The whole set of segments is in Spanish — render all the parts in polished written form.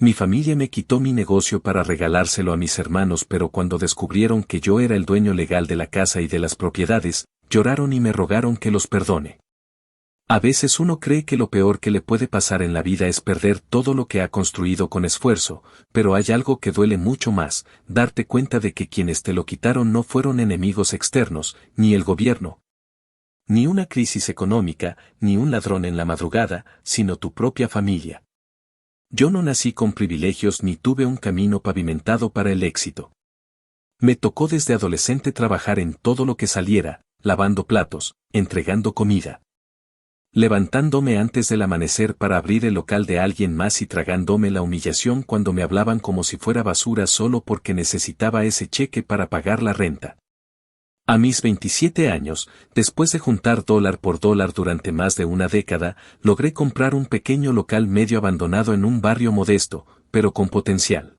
Mi familia me quitó mi negocio para regalárselo a mis hermanos, pero cuando descubrieron que yo era el dueño legal de la casa y de las propiedades, lloraron y me rogaron que los perdone. A veces uno cree que lo peor que le puede pasar en la vida es perder todo lo que ha construido con esfuerzo, pero hay algo que duele mucho más, darte cuenta de que quienes te lo quitaron no fueron enemigos externos, ni el gobierno, ni una crisis económica, ni un ladrón en la madrugada, sino tu propia familia. Yo no nací con privilegios ni tuve un camino pavimentado para el éxito. Me tocó desde adolescente trabajar en todo lo que saliera, lavando platos, entregando comida, levantándome antes del amanecer para abrir el local de alguien más y tragándome la humillación cuando me hablaban como si fuera basura solo porque necesitaba ese cheque para pagar la renta. A mis 27 años, después de juntar dólar por dólar durante más de una década, logré comprar un pequeño local medio abandonado en un barrio modesto, pero con potencial.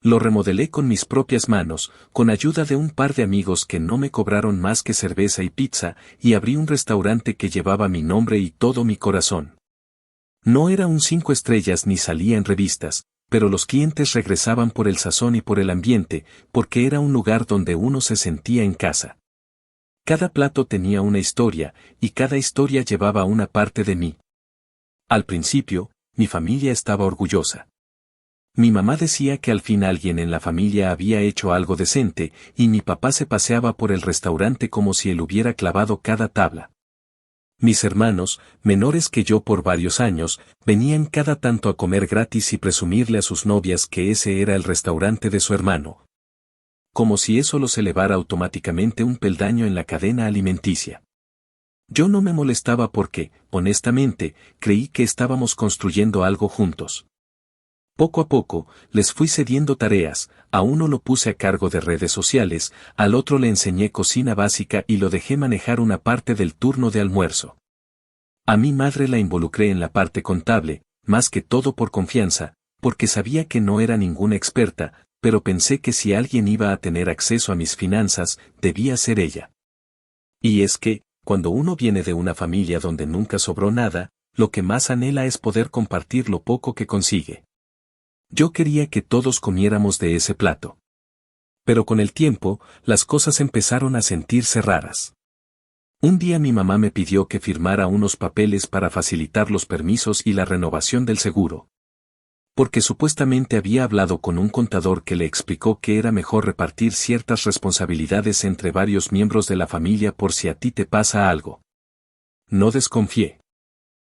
Lo remodelé con mis propias manos, con ayuda de un par de amigos que no me cobraron más que cerveza y pizza, y abrí un restaurante que llevaba mi nombre y todo mi corazón. No era un 5 estrellas ni salía en revistas, pero los clientes regresaban por el sazón y por el ambiente, porque era un lugar donde uno se sentía en casa. Cada plato tenía una historia, y cada historia llevaba una parte de mí. Al principio, mi familia estaba orgullosa. Mi mamá decía que al fin alguien en la familia había hecho algo decente, y mi papá se paseaba por el restaurante como si él hubiera clavado cada tabla. Mis hermanos, menores que yo por varios años, venían cada tanto a comer gratis y presumirle a sus novias que ese era el restaurante de su hermano. Como si eso los elevara automáticamente un peldaño en la cadena alimenticia. Yo no me molestaba porque, honestamente, creí que estábamos construyendo algo juntos. Poco a poco, les fui cediendo tareas, a uno lo puse a cargo de redes sociales, al otro le enseñé cocina básica y lo dejé manejar una parte del turno de almuerzo. A mi madre la involucré en la parte contable, más que todo por confianza, porque sabía que no era ninguna experta, pero pensé que si alguien iba a tener acceso a mis finanzas, debía ser ella. Y es que, cuando uno viene de una familia donde nunca sobró nada, lo que más anhela es poder compartir lo poco que consigue. Yo quería que todos comiéramos de ese plato. Pero con el tiempo, las cosas empezaron a sentirse raras. Un día mi mamá me pidió que firmara unos papeles para facilitar los permisos y la renovación del seguro. Porque supuestamente había hablado con un contador que le explicó que era mejor repartir ciertas responsabilidades entre varios miembros de la familia por si a ti te pasa algo. No desconfié.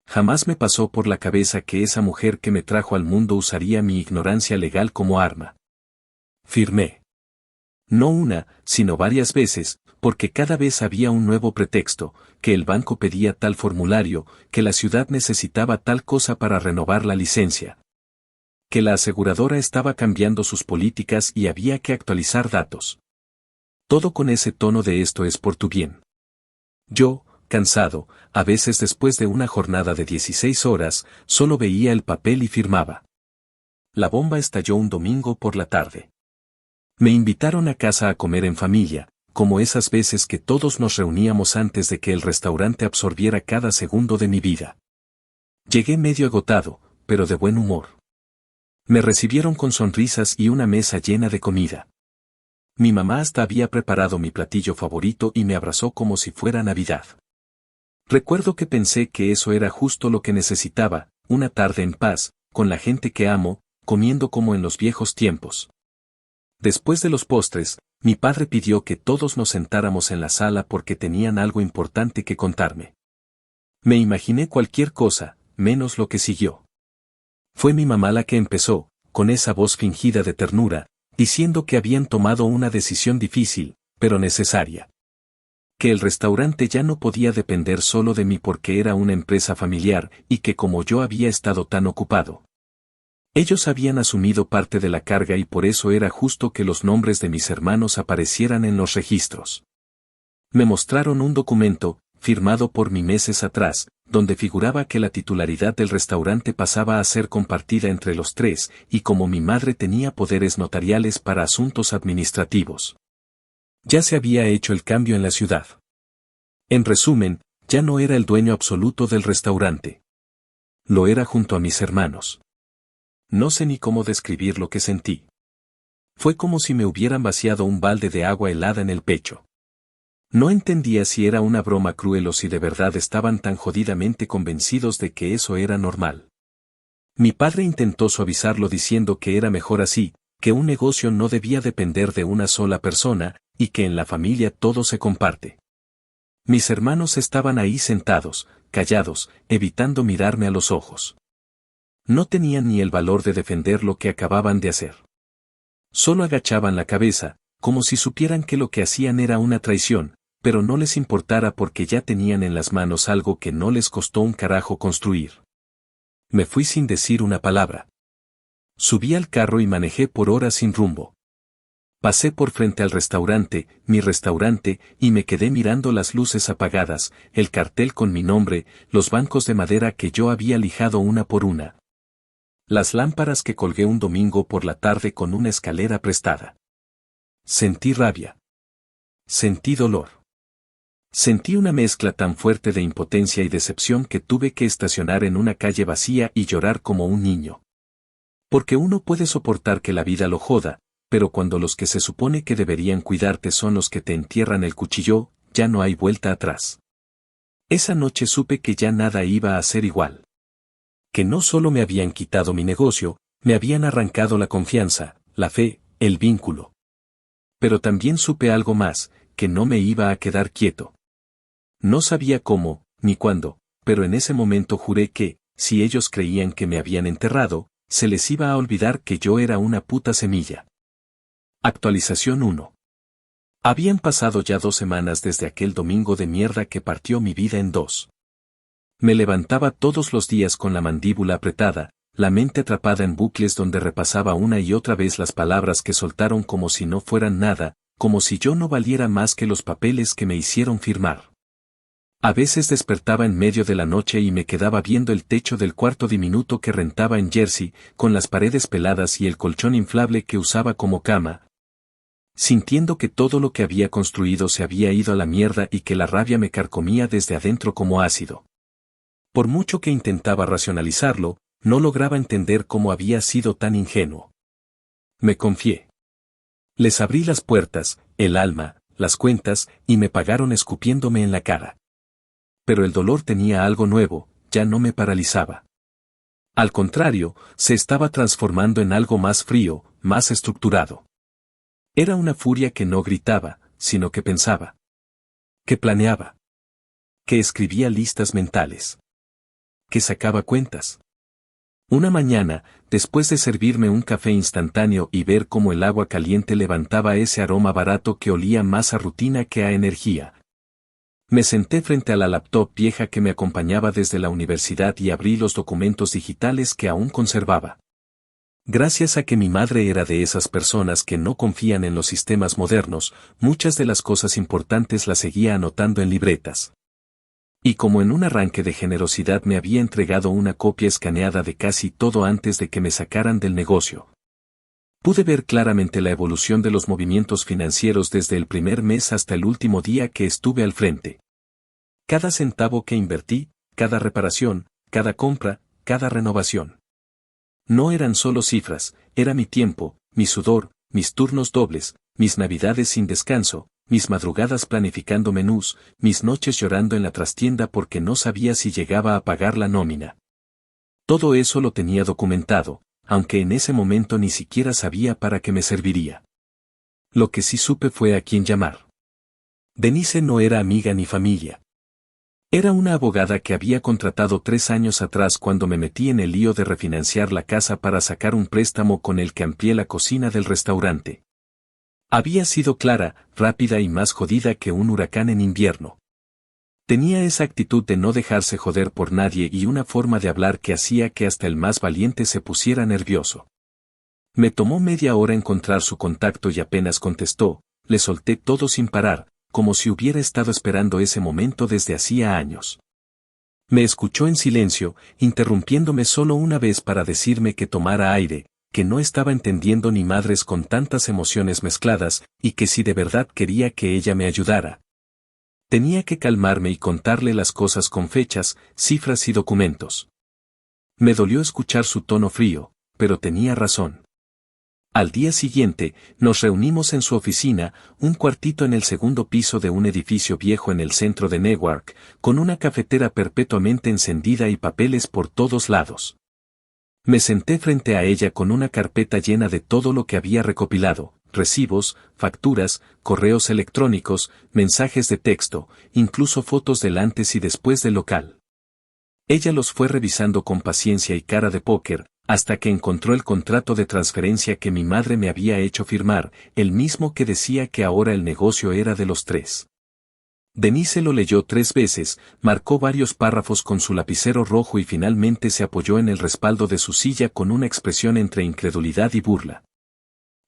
Jamás me pasó por la cabeza que esa mujer que me trajo al mundo usaría mi ignorancia legal como arma. Firmé. No una, sino varias veces, porque cada vez había un nuevo pretexto, que el banco pedía tal formulario, que la ciudad necesitaba tal cosa para renovar la licencia, que la aseguradora estaba cambiando sus políticas y había que actualizar datos. Todo con ese tono de esto es por tu bien. Yo, cansado, a veces después de una jornada de 16 horas, solo veía el papel y firmaba. La bomba estalló un domingo por la tarde. Me invitaron a casa a comer en familia, como esas veces que todos nos reuníamos antes de que el restaurante absorbiera cada segundo de mi vida. Llegué medio agotado, pero de buen humor. Me recibieron con sonrisas y una mesa llena de comida. Mi mamá hasta había preparado mi platillo favorito y me abrazó como si fuera Navidad. Recuerdo que pensé que eso era justo lo que necesitaba, una tarde en paz, con la gente que amo, comiendo como en los viejos tiempos. Después de los postres, mi padre pidió que todos nos sentáramos en la sala porque tenían algo importante que contarme. Me imaginé cualquier cosa, menos lo que siguió. Fue mi mamá la que empezó, con esa voz fingida de ternura, diciendo que habían tomado una decisión difícil, pero necesaria. Que el restaurante ya no podía depender solo de mí porque era una empresa familiar y que como yo había estado tan ocupado, ellos habían asumido parte de la carga y por eso era justo que los nombres de mis hermanos aparecieran en los registros. Me mostraron un documento, firmado por mí meses atrás, donde figuraba que la titularidad del restaurante pasaba a ser compartida entre los tres, y como mi madre tenía poderes notariales para asuntos administrativos. Ya se había hecho el cambio en la ciudad. En resumen, ya no era el dueño absoluto del restaurante. Lo era junto a mis hermanos. No sé ni cómo describir lo que sentí. Fue como si me hubieran vaciado un balde de agua helada en el pecho. No entendía si era una broma cruel o si de verdad estaban tan jodidamente convencidos de que eso era normal. Mi padre intentó suavizarlo diciendo que era mejor así, que un negocio no debía depender de una sola persona, y que en la familia todo se comparte. Mis hermanos estaban ahí sentados, callados, evitando mirarme a los ojos. No tenían ni el valor de defender lo que acababan de hacer. Solo agachaban la cabeza, como si supieran que lo que hacían era una traición, pero no les importara porque ya tenían en las manos algo que no les costó un carajo construir. Me fui sin decir una palabra. Subí al carro y manejé por horas sin rumbo. Pasé por frente al restaurante, mi restaurante, y me quedé mirando las luces apagadas, el cartel con mi nombre, los bancos de madera que yo había lijado una por una. Las lámparas que colgué un domingo por la tarde con una escalera prestada. Sentí rabia. Sentí dolor. Sentí una mezcla tan fuerte de impotencia y decepción que tuve que estacionar en una calle vacía y llorar como un niño. Porque uno puede soportar que la vida lo joda, pero cuando los que se supone que deberían cuidarte son los que te entierran el cuchillo, ya no hay vuelta atrás. Esa noche supe que ya nada iba a ser igual. Que no solo me habían quitado mi negocio, me habían arrancado la confianza, la fe, el vínculo. Pero también supe algo más, que no me iba a quedar quieto. No sabía cómo, ni cuándo, pero en ese momento juré que, si ellos creían que me habían enterrado, se les iba a olvidar que yo era una puta semilla. Actualización 1. Habían pasado ya 2 semanas desde aquel domingo de mierda que partió mi vida en dos. Me levantaba todos los días con la mandíbula apretada, la mente atrapada en bucles donde repasaba una y otra vez las palabras que soltaron como si no fueran nada, como si yo no valiera más que los papeles que me hicieron firmar. A veces despertaba en medio de la noche y me quedaba viendo el techo del cuarto diminuto que rentaba en Jersey, con las paredes peladas y el colchón inflable que usaba como cama, sintiendo que todo lo que había construido se había ido a la mierda y que la rabia me carcomía desde adentro como ácido. Por mucho que intentaba racionalizarlo, no lograba entender cómo había sido tan ingenuo. Me confié. Les abrí las puertas, el alma, las cuentas, y me pagaron escupiéndome en la cara. Pero el dolor tenía algo nuevo, ya no me paralizaba. Al contrario, se estaba transformando en algo más frío, más estructurado. Era una furia que no gritaba, sino que pensaba. Que planeaba. Que escribía listas mentales. Que sacaba cuentas. Una mañana, después de servirme un café instantáneo y ver cómo el agua caliente levantaba ese aroma barato que olía más a rutina que a energía, me senté frente a la laptop vieja que me acompañaba desde la universidad y abrí los documentos digitales que aún conservaba. Gracias a que mi madre era de esas personas que no confían en los sistemas modernos, muchas de las cosas importantes las seguía anotando en libretas. Y como en un arranque de generosidad me había entregado una copia escaneada de casi todo antes de que me sacaran del negocio. Pude ver claramente la evolución de los movimientos financieros desde el primer mes hasta el último día que estuve al frente. Cada centavo que invertí, cada reparación, cada compra, cada renovación. No eran solo cifras, era mi tiempo, mi sudor, mis turnos dobles, mis navidades sin descanso, mis madrugadas planificando menús, mis noches llorando en la trastienda porque no sabía si llegaba a pagar la nómina. Todo eso lo tenía documentado, aunque en ese momento ni siquiera sabía para qué me serviría. Lo que sí supe fue a quién llamar. Denise no era amiga ni familia. Era una abogada que había contratado 3 años atrás cuando me metí en el lío de refinanciar la casa para sacar un préstamo con el que amplié la cocina del restaurante. Había sido clara, rápida y más jodida que un huracán en invierno. Tenía esa actitud de no dejarse joder por nadie y una forma de hablar que hacía que hasta el más valiente se pusiera nervioso. Me tomó media hora encontrar su contacto y apenas contestó, le solté todo sin parar, como si hubiera estado esperando ese momento desde hacía años. Me escuchó en silencio, interrumpiéndome solo una vez para decirme que tomara aire, que no estaba entendiendo ni madres con tantas emociones mezcladas, y que si de verdad quería que ella me ayudara, tenía que calmarme y contarle las cosas con fechas, cifras y documentos. Me dolió escuchar su tono frío, pero tenía razón. Al día siguiente, nos reunimos en su oficina, un cuartito en el segundo piso de un edificio viejo en el centro de Newark, con una cafetera perpetuamente encendida y papeles por todos lados. Me senté frente a ella con una carpeta llena de todo lo que había recopilado, recibos, facturas, correos electrónicos, mensajes de texto, incluso fotos del antes y después del local. Ella los fue revisando con paciencia y cara de póker, hasta que encontró el contrato de transferencia que mi madre me había hecho firmar, el mismo que decía que ahora el negocio era de los tres. Denise lo leyó 3 veces, marcó varios párrafos con su lapicero rojo y finalmente se apoyó en el respaldo de su silla con una expresión entre incredulidad y burla.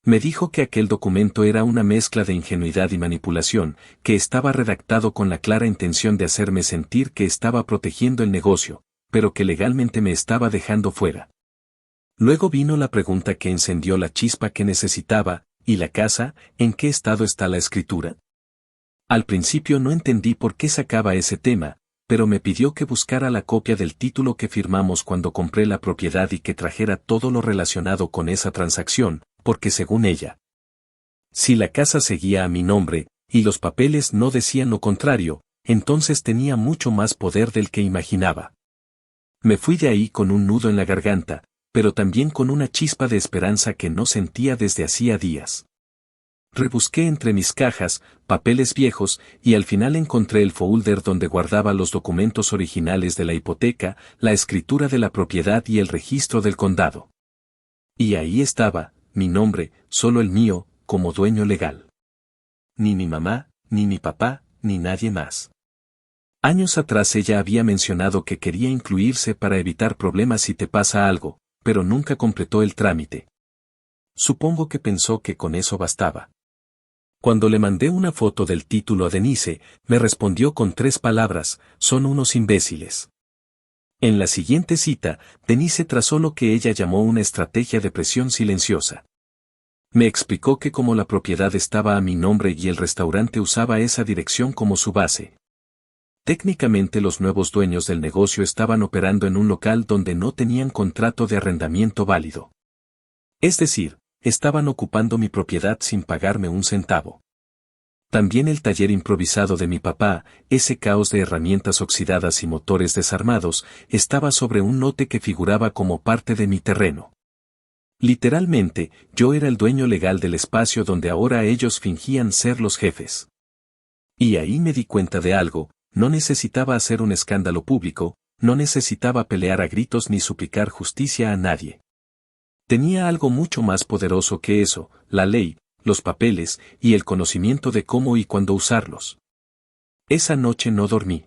Me dijo que aquel documento era una mezcla de ingenuidad y manipulación, que estaba redactado con la clara intención de hacerme sentir que estaba protegiendo el negocio, pero que legalmente me estaba dejando fuera. Luego vino la pregunta que encendió la chispa que necesitaba, ¿y la casa, en qué estado está la escritura? Al principio no entendí por qué sacaba ese tema, pero me pidió que buscara la copia del título que firmamos cuando compré la propiedad y que trajera todo lo relacionado con esa transacción, porque según ella, si la casa seguía a mi nombre, y los papeles no decían lo contrario, entonces tenía mucho más poder del que imaginaba. Me fui de ahí con un nudo en la garganta, pero también con una chispa de esperanza que no sentía desde hacía días. Rebusqué entre mis cajas, papeles viejos, y al final encontré el folder donde guardaba los documentos originales de la hipoteca, la escritura de la propiedad y el registro del condado. Y ahí estaba, mi nombre, solo el mío, como dueño legal. Ni mi mamá, ni mi papá, ni nadie más. Años atrás ella había mencionado que quería incluirse para evitar problemas si te pasa algo, pero nunca completó el trámite. Supongo que pensó que con eso bastaba. Cuando le mandé una foto del título a Denise, me respondió con 3 palabras: son unos imbéciles. En la siguiente cita, Denise trazó lo que ella llamó una estrategia de presión silenciosa. Me explicó que como la propiedad estaba a mi nombre y el restaurante usaba esa dirección como su base, técnicamente los nuevos dueños del negocio estaban operando en un local donde no tenían contrato de arrendamiento válido. Es decir, estaban ocupando mi propiedad sin pagarme un centavo. También el taller improvisado de mi papá, ese caos de herramientas oxidadas y motores desarmados, estaba sobre un lote que figuraba como parte de mi terreno. Literalmente, yo era el dueño legal del espacio donde ahora ellos fingían ser los jefes. Y ahí me di cuenta de algo: no necesitaba hacer un escándalo público, no necesitaba pelear a gritos ni suplicar justicia a nadie. Tenía algo mucho más poderoso que eso: la ley, los papeles, y el conocimiento de cómo y cuándo usarlos. Esa noche no dormí.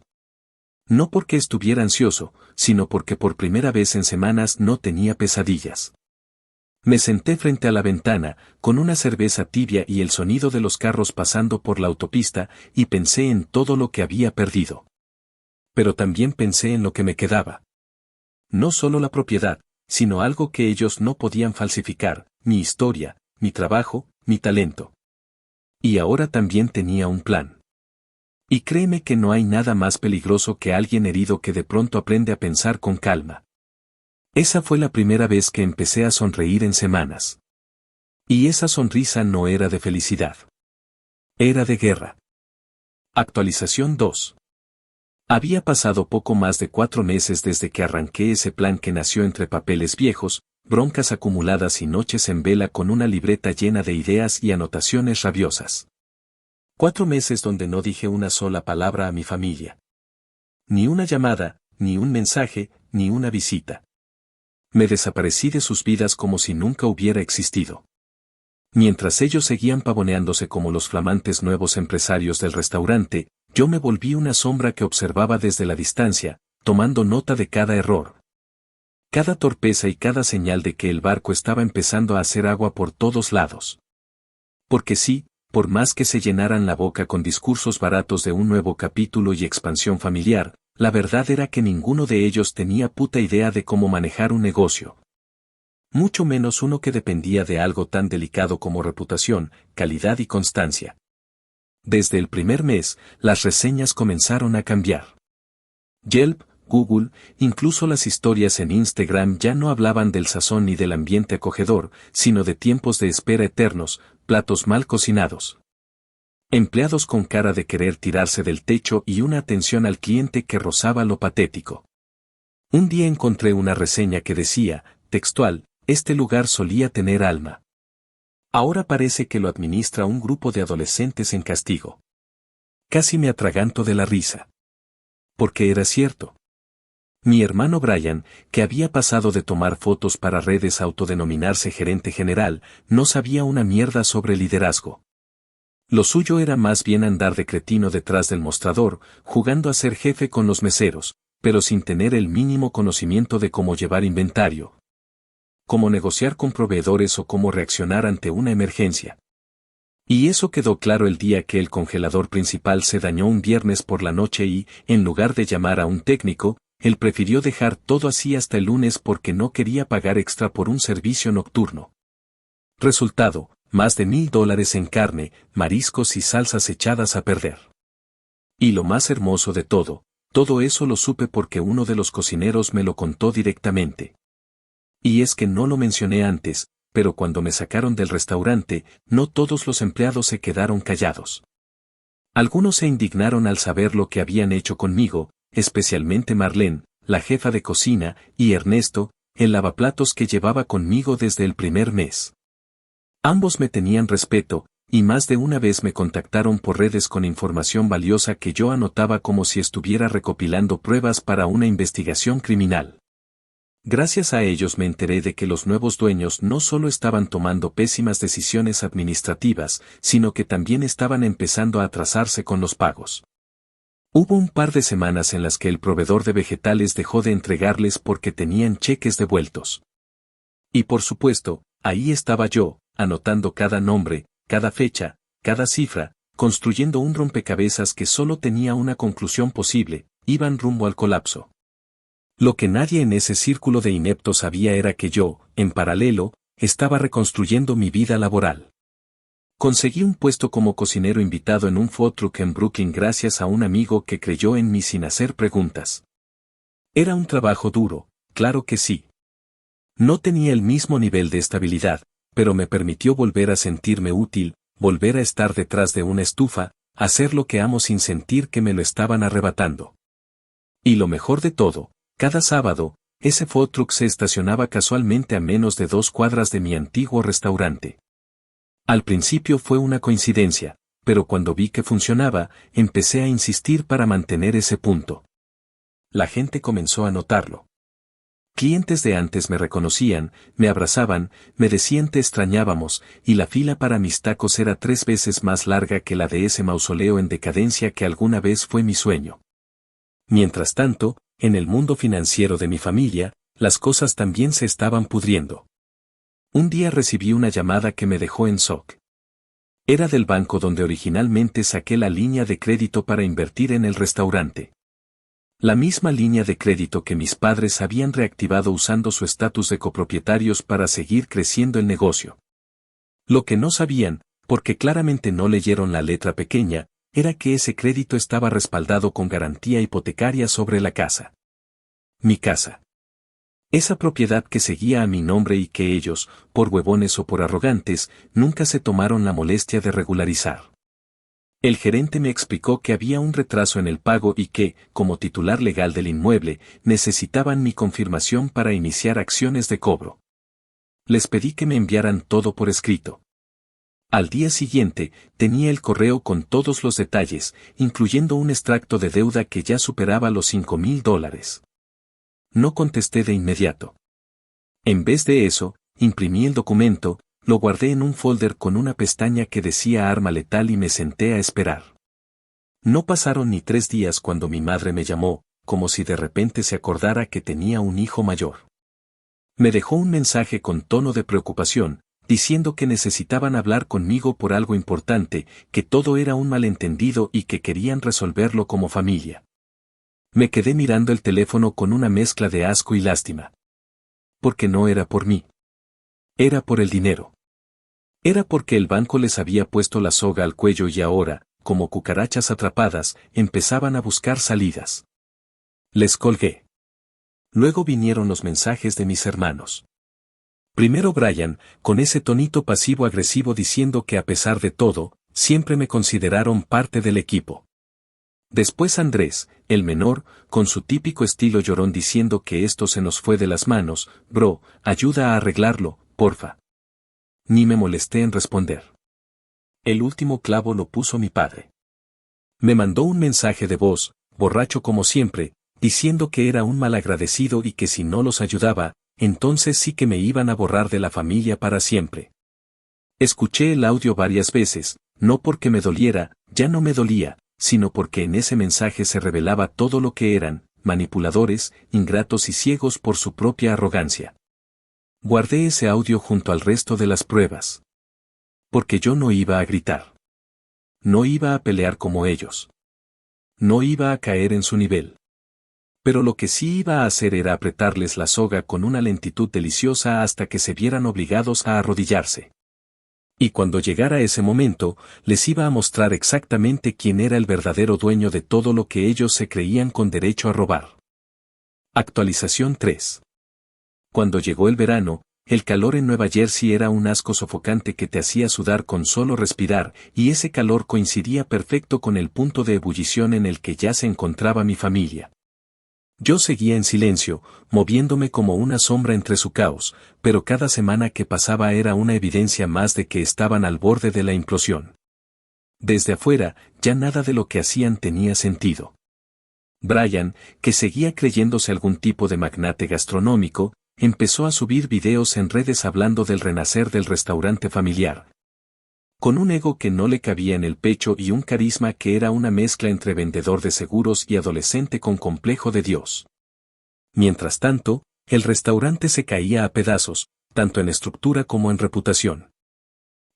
No porque estuviera ansioso, sino porque por primera vez en semanas no tenía pesadillas. Me senté frente a la ventana, con una cerveza tibia y el sonido de los carros pasando por la autopista, y pensé en todo lo que había perdido. Pero también pensé en lo que me quedaba. No solo la propiedad, sino algo que ellos no podían falsificar: mi historia, mi trabajo, mi talento. Y ahora también tenía un plan. Y créeme que no hay nada más peligroso que alguien herido que de pronto aprende a pensar con calma. Esa fue la primera vez que empecé a sonreír en semanas. Y esa sonrisa no era de felicidad. Era de guerra. Actualización 2. Había pasado poco más de 4 meses desde que arranqué ese plan que nació entre papeles viejos, broncas acumuladas y noches en vela con una libreta llena de ideas y anotaciones rabiosas. 4 meses donde no dije una sola palabra a mi familia. Ni una llamada, ni un mensaje, ni una visita. Me desaparecí de sus vidas como si nunca hubiera existido. Mientras ellos seguían pavoneándose como los flamantes nuevos empresarios del restaurante, yo me volví una sombra que observaba desde la distancia, tomando nota de cada error, cada torpeza y cada señal de que el barco estaba empezando a hacer agua por todos lados. Porque sí, por más que se llenaran la boca con discursos baratos de un nuevo capítulo y expansión familiar, la verdad era que ninguno de ellos tenía puta idea de cómo manejar un negocio. Mucho menos uno que dependía de algo tan delicado como reputación, calidad y constancia. Desde el primer mes, las reseñas comenzaron a cambiar. Yelp, Google, incluso las historias en Instagram ya no hablaban del sazón ni del ambiente acogedor, sino de tiempos de espera eternos, platos mal cocinados, empleados con cara de querer tirarse del techo y una atención al cliente que rozaba lo patético. Un día encontré una reseña que decía, textual, este lugar solía tener alma. Ahora parece que lo administra un grupo de adolescentes en castigo. Casi me atraganto de la risa. Porque era cierto. Mi hermano Brian, que había pasado de tomar fotos para redes a autodenominarse gerente general, no sabía una mierda sobre liderazgo. Lo suyo era más bien andar de cretino detrás del mostrador, jugando a ser jefe con los meseros, pero sin tener el mínimo conocimiento de cómo llevar inventario, cómo negociar con proveedores o cómo reaccionar ante una emergencia. Y eso quedó claro el día que el congelador principal se dañó un viernes por la noche y, en lugar de llamar a un técnico, él prefirió dejar todo así hasta el lunes porque no quería pagar extra por un servicio nocturno. Resultado, más de $1,000 en carne, mariscos y salsas echadas a perder. Y lo más hermoso de todo eso lo supe porque uno de los cocineros me lo contó directamente. Y es que no lo mencioné antes, pero cuando me sacaron del restaurante, no todos los empleados se quedaron callados. Algunos se indignaron al saber lo que habían hecho conmigo, especialmente Marlene, la jefa de cocina, y Ernesto, el lavaplatos que llevaba conmigo desde el primer mes. Ambos me tenían respeto, y más de una vez me contactaron por redes con información valiosa que yo anotaba como si estuviera recopilando pruebas para una investigación criminal. Gracias a ellos me enteré de que los nuevos dueños no solo estaban tomando pésimas decisiones administrativas, sino que también estaban empezando a atrasarse con los pagos. Hubo un par de semanas en las que el proveedor de vegetales dejó de entregarles porque tenían cheques devueltos. Y por supuesto, ahí estaba yo, anotando cada nombre, cada fecha, cada cifra, construyendo un rompecabezas que solo tenía una conclusión posible, iban rumbo al colapso. Lo que nadie en ese círculo de ineptos sabía era que yo, en paralelo, estaba reconstruyendo mi vida laboral. Conseguí un puesto como cocinero invitado en un food truck en Brooklyn gracias a un amigo que creyó en mí sin hacer preguntas. Era un trabajo duro, claro que sí. No tenía el mismo nivel de estabilidad, pero me permitió volver a sentirme útil, volver a estar detrás de una estufa, hacer lo que amo sin sentir que me lo estaban arrebatando. Y lo mejor de todo, cada sábado, ese food truck se estacionaba casualmente a menos de 2 cuadras de mi antiguo restaurante. Al principio fue una coincidencia, pero cuando vi que funcionaba, empecé a insistir para mantener ese punto. La gente comenzó a notarlo. Clientes de antes me reconocían, me abrazaban, me decían te extrañábamos, y la fila para mis tacos era 3 veces más larga que la de ese mausoleo en decadencia que alguna vez fue mi sueño. Mientras tanto, en el mundo financiero de mi familia, las cosas también se estaban pudriendo. Un día recibí una llamada que me dejó en shock. Era del banco donde originalmente saqué la línea de crédito para invertir en el restaurante. La misma línea de crédito que mis padres habían reactivado usando su estatus de copropietarios para seguir creciendo el negocio. Lo que no sabían, porque claramente no leyeron la letra pequeña, era que ese crédito estaba respaldado con garantía hipotecaria sobre la casa. Mi casa. Esa propiedad que seguía a mi nombre y que ellos, por huevones o por arrogantes, nunca se tomaron la molestia de regularizar. El gerente me explicó que había un retraso en el pago y que, como titular legal del inmueble, necesitaban mi confirmación para iniciar acciones de cobro. Les pedí que me enviaran todo por escrito. Al día siguiente, tenía el correo con todos los detalles, incluyendo un extracto de deuda que ya superaba los $5,000. No contesté de inmediato. En vez de eso, imprimí el documento, lo guardé en un folder con una pestaña que decía arma letal y me senté a esperar. No pasaron ni 3 días cuando mi madre me llamó, como si de repente se acordara que tenía un hijo mayor. Me dejó un mensaje con tono de preocupación, diciendo que necesitaban hablar conmigo por algo importante, que todo era un malentendido y que querían resolverlo como familia. Me quedé mirando el teléfono con una mezcla de asco y lástima. Porque no era por mí. Era por el dinero. Era porque el banco les había puesto la soga al cuello y ahora, como cucarachas atrapadas, empezaban a buscar salidas. Les colgué. Luego vinieron los mensajes de mis hermanos. Primero Brian, con ese tonito pasivo-agresivo diciendo que a pesar de todo, siempre me consideraron parte del equipo. Después Andrés, el menor, con su típico estilo llorón diciendo que esto se nos fue de las manos, bro, ayuda a arreglarlo, porfa. Ni me molesté en responder. El último clavo lo puso mi padre. Me mandó un mensaje de voz, borracho como siempre, diciendo que era un malagradecido y que si no los ayudaba, entonces sí que me iban a borrar de la familia para siempre. Escuché el audio varias veces, no porque me doliera, ya no me dolía, sino porque en ese mensaje se revelaba todo lo que eran, manipuladores, ingratos y ciegos por su propia arrogancia. Guardé ese audio junto al resto de las pruebas. Porque yo no iba a gritar. No iba a pelear como ellos. No iba a caer en su nivel. Pero lo que sí iba a hacer era apretarles la soga con una lentitud deliciosa hasta que se vieran obligados a arrodillarse. Y cuando llegara ese momento, les iba a mostrar exactamente quién era el verdadero dueño de todo lo que ellos se creían con derecho a robar. Actualización 3. Cuando llegó el verano, el calor en Nueva Jersey era un asco sofocante que te hacía sudar con solo respirar, y ese calor coincidía perfecto con el punto de ebullición en el que ya se encontraba mi familia. Yo seguía en silencio, moviéndome como una sombra entre su caos, pero cada semana que pasaba era una evidencia más de que estaban al borde de la implosión. Desde afuera, ya nada de lo que hacían tenía sentido. Brian, que seguía creyéndose algún tipo de magnate gastronómico, empezó a subir videos en redes hablando del renacer del restaurante familiar. Con un ego que no le cabía en el pecho y un carisma que era una mezcla entre vendedor de seguros y adolescente con complejo de Dios. Mientras tanto, el restaurante se caía a pedazos, tanto en estructura como en reputación.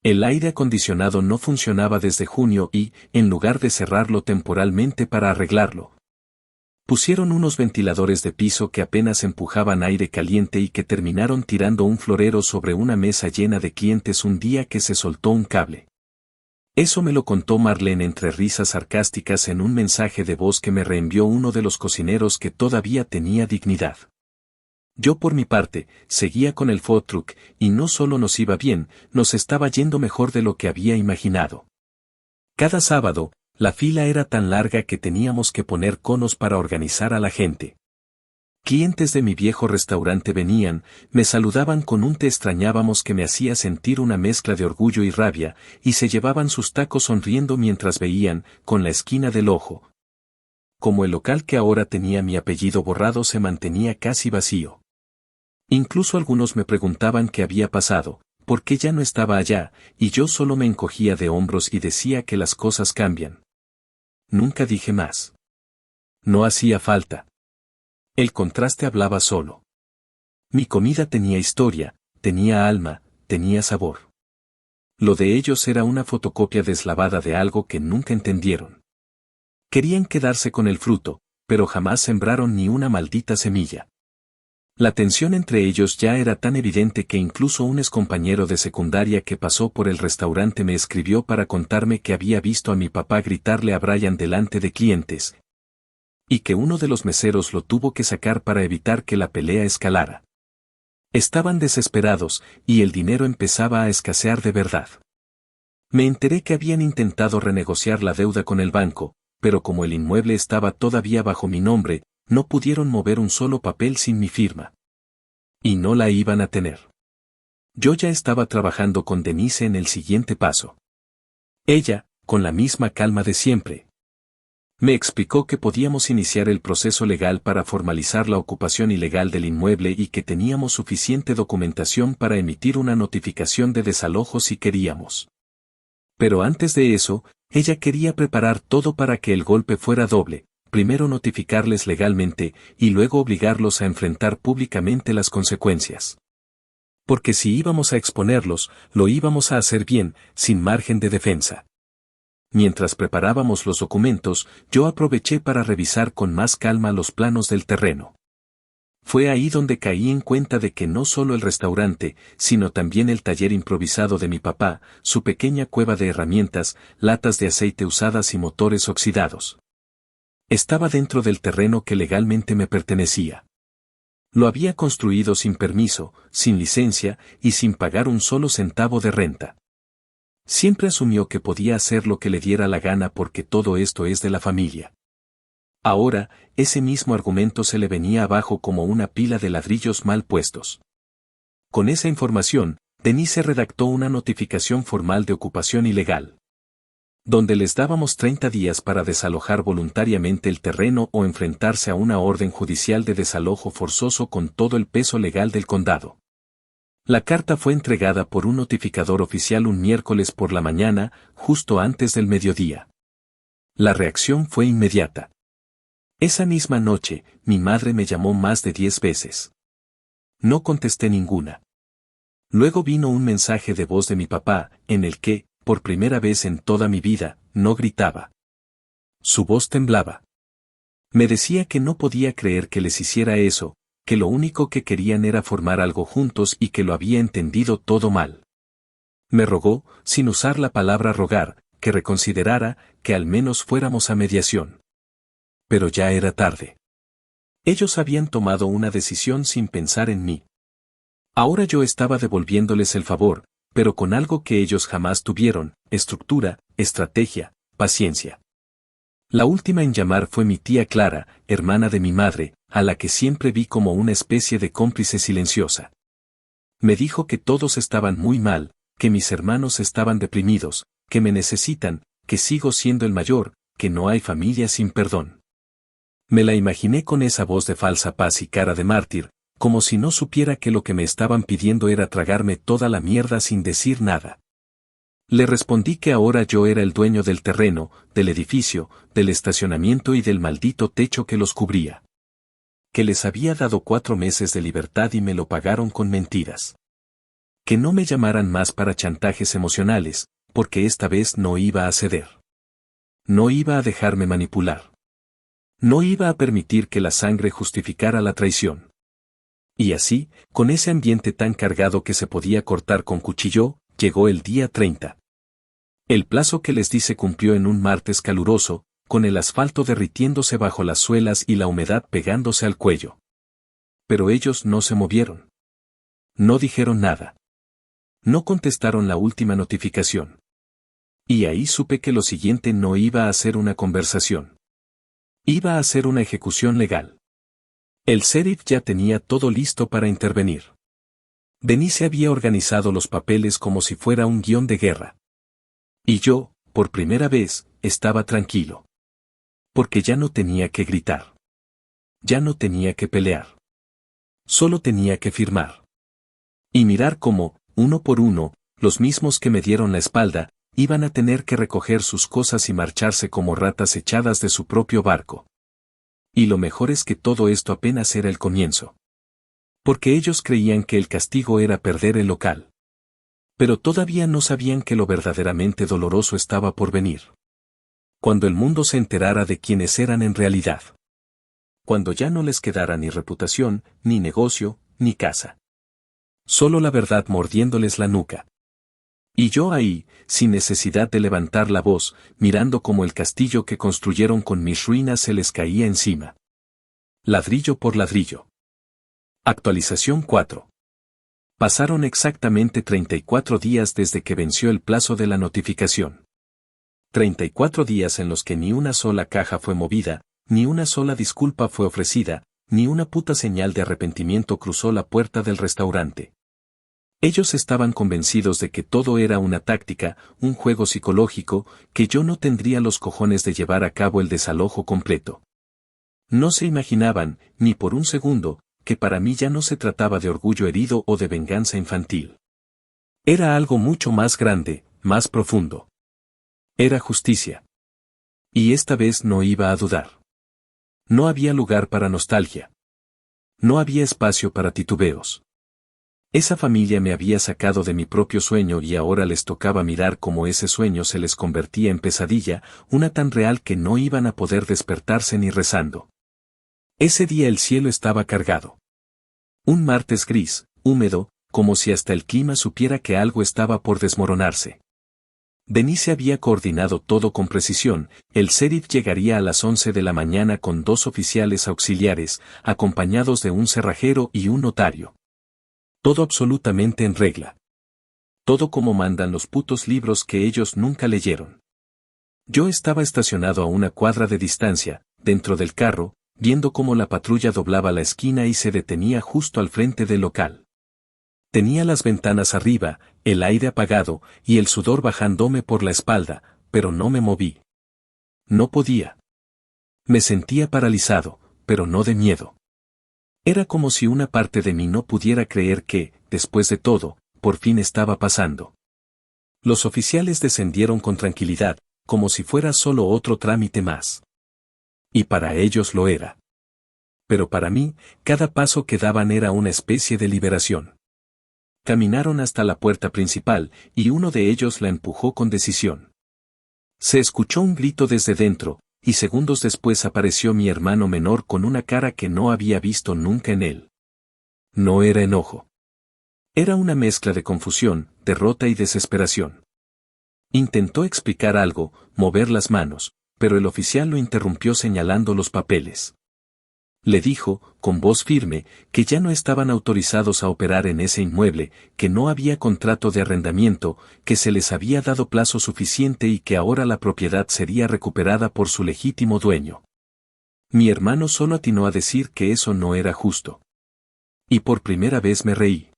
El aire acondicionado no funcionaba desde junio y, en lugar de cerrarlo temporalmente para arreglarlo, pusieron unos ventiladores de piso que apenas empujaban aire caliente y que terminaron tirando un florero sobre una mesa llena de clientes un día que se soltó un cable. Eso me lo contó Marlene entre risas sarcásticas en un mensaje de voz que me reenvió uno de los cocineros que todavía tenía dignidad. Yo por mi parte, seguía con el food truck, y no solo nos iba bien, nos estaba yendo mejor de lo que había imaginado. Cada sábado, la fila era tan larga que teníamos que poner conos para organizar a la gente. Clientes de mi viejo restaurante venían, me saludaban con un te extrañábamos que me hacía sentir una mezcla de orgullo y rabia, y se llevaban sus tacos sonriendo mientras veían, con la esquina del ojo. Como el local que ahora tenía mi apellido borrado se mantenía casi vacío. Incluso algunos me preguntaban qué había pasado, por qué ya no estaba allá, y yo solo me encogía de hombros y decía que las cosas cambian. Nunca dije más. No hacía falta. El contraste hablaba solo. Mi comida tenía historia, tenía alma, tenía sabor. Lo de ellos era una fotocopia deslavada de algo que nunca entendieron. Querían quedarse con el fruto, pero jamás sembraron ni una maldita semilla. La tensión entre ellos ya era tan evidente que incluso un excompañero de secundaria que pasó por el restaurante me escribió para contarme que había visto a mi papá gritarle a Brian delante de clientes, y que uno de los meseros lo tuvo que sacar para evitar que la pelea escalara. Estaban desesperados, y el dinero empezaba a escasear de verdad. Me enteré que habían intentado renegociar la deuda con el banco, pero como el inmueble estaba todavía bajo mi nombre, no pudieron mover un solo papel sin mi firma. Y no la iban a tener. Yo ya estaba trabajando con Denise en el siguiente paso. Ella, con la misma calma de siempre, me explicó que podíamos iniciar el proceso legal para formalizar la ocupación ilegal del inmueble y que teníamos suficiente documentación para emitir una notificación de desalojo si queríamos. Pero antes de eso, ella quería preparar todo para que el golpe fuera doble. Primero notificarles legalmente, y luego obligarlos a enfrentar públicamente las consecuencias. Porque si íbamos a exponerlos, lo íbamos a hacer bien, sin margen de defensa. Mientras preparábamos los documentos, yo aproveché para revisar con más calma los planos del terreno. Fue ahí donde caí en cuenta de que no solo el restaurante, sino también el taller improvisado de mi papá, su pequeña cueva de herramientas, latas de aceite usadas y motores oxidados. Estaba dentro del terreno que legalmente me pertenecía. Lo había construido sin permiso, sin licencia y sin pagar un solo centavo de renta. Siempre asumió que podía hacer lo que le diera la gana porque todo esto es de la familia. Ahora, ese mismo argumento se le venía abajo como una pila de ladrillos mal puestos. Con esa información, Denise redactó una notificación formal de ocupación ilegal, donde les dábamos 30 días para desalojar voluntariamente el terreno o enfrentarse a una orden judicial de desalojo forzoso con todo el peso legal del condado. La carta fue entregada por un notificador oficial un miércoles por la mañana, justo antes del mediodía. La reacción fue inmediata. Esa misma noche, mi madre me llamó más de 10 veces. No contesté ninguna. Luego vino un mensaje de voz de mi papá, en el que, por primera vez en toda mi vida, no gritaba. Su voz temblaba. Me decía que no podía creer que les hiciera eso, que lo único que querían era formar algo juntos y que lo había entendido todo mal. Me rogó, sin usar la palabra rogar, que reconsiderara, que al menos fuéramos a mediación. Pero ya era tarde. Ellos habían tomado una decisión sin pensar en mí. Ahora yo estaba devolviéndoles el favor, pero con algo que ellos jamás tuvieron: estructura, estrategia, paciencia. La última en llamar fue mi tía Clara, hermana de mi madre, a la que siempre vi como una especie de cómplice silenciosa. Me dijo que todos estaban muy mal, que mis hermanos estaban deprimidos, que me necesitan, que sigo siendo el mayor, que no hay familia sin perdón. Me la imaginé con esa voz de falsa paz y cara de mártir, como si no supiera que lo que me estaban pidiendo era tragarme toda la mierda sin decir nada. Le respondí que ahora yo era el dueño del terreno, del edificio, del estacionamiento y del maldito techo que los cubría. Que les había dado 4 meses de libertad y me lo pagaron con mentiras. Que no me llamaran más para chantajes emocionales, porque esta vez no iba a ceder. No iba a dejarme manipular. No iba a permitir que la sangre justificara la traición. Y así, con ese ambiente tan cargado que se podía cortar con cuchillo, llegó el día 30. El plazo que les di se cumplió en un martes caluroso, con el asfalto derritiéndose bajo las suelas y la humedad pegándose al cuello. Pero ellos no se movieron. No dijeron nada. No contestaron la última notificación. Y ahí supe que lo siguiente no iba a ser una conversación. Iba a ser una ejecución legal. El sheriff ya tenía todo listo para intervenir. Denise había organizado los papeles como si fuera un guión de guerra. Y yo, por primera vez, estaba tranquilo. Porque ya no tenía que gritar. Ya no tenía que pelear. Solo tenía que firmar. Y mirar cómo, uno por uno, los mismos que me dieron la espalda, iban a tener que recoger sus cosas y marcharse como ratas echadas de su propio barco. Y lo mejor es que todo esto apenas era el comienzo. Porque ellos creían que el castigo era perder el local. Pero todavía no sabían que lo verdaderamente doloroso estaba por venir. Cuando el mundo se enterara de quiénes eran en realidad. Cuando ya no les quedara ni reputación, ni negocio, ni casa. Solo la verdad mordiéndoles la nuca. Y yo ahí, sin necesidad de levantar la voz, mirando cómo el castillo que construyeron con mis ruinas se les caía encima. Ladrillo por ladrillo. Actualización 4. Pasaron exactamente 34 días desde que venció el plazo de la notificación. 34 días en los que ni una sola caja fue movida, ni una sola disculpa fue ofrecida, ni una puta señal de arrepentimiento cruzó la puerta del restaurante. Ellos estaban convencidos de que todo era una táctica, un juego psicológico, que yo no tendría los cojones de llevar a cabo el desalojo completo. No se imaginaban, ni por un segundo, que para mí ya no se trataba de orgullo herido o de venganza infantil. Era algo mucho más grande, más profundo. Era justicia. Y esta vez no iba a dudar. No había lugar para nostalgia. No había espacio para titubeos. Esa familia me había sacado de mi propio sueño y ahora les tocaba mirar cómo ese sueño se les convertía en pesadilla, una tan real que no iban a poder despertarse ni rezando. Ese día el cielo estaba cargado. Un martes gris, húmedo, como si hasta el clima supiera que algo estaba por desmoronarse. Denise había coordinado todo con precisión. El sheriff llegaría a las 11 de la mañana con 2 oficiales auxiliares, acompañados de un cerrajero y un notario. Todo absolutamente en regla. Todo como mandan los putos libros que ellos nunca leyeron. Yo estaba estacionado a una cuadra de distancia, dentro del carro, viendo cómo la patrulla doblaba la esquina y se detenía justo al frente del local. Tenía las ventanas arriba, el aire apagado, y el sudor bajándome por la espalda, pero no me moví. No podía. Me sentía paralizado, pero no de miedo. Era como si una parte de mí no pudiera creer que, después de todo, por fin estaba pasando. Los oficiales descendieron con tranquilidad, como si fuera solo otro trámite más. Y para ellos lo era. Pero para mí, cada paso que daban era una especie de liberación. Caminaron hasta la puerta principal, y uno de ellos la empujó con decisión. Se escuchó un grito desde dentro, y segundos después apareció mi hermano menor con una cara que no había visto nunca en él. No era enojo. Era una mezcla de confusión, derrota y desesperación. Intentó explicar algo, mover las manos, pero el oficial lo interrumpió señalando los papeles. Le dijo, con voz firme, que ya no estaban autorizados a operar en ese inmueble, que no había contrato de arrendamiento, que se les había dado plazo suficiente y que ahora la propiedad sería recuperada por su legítimo dueño. Mi hermano solo atinó a decir que eso no era justo. Y por primera vez me reí.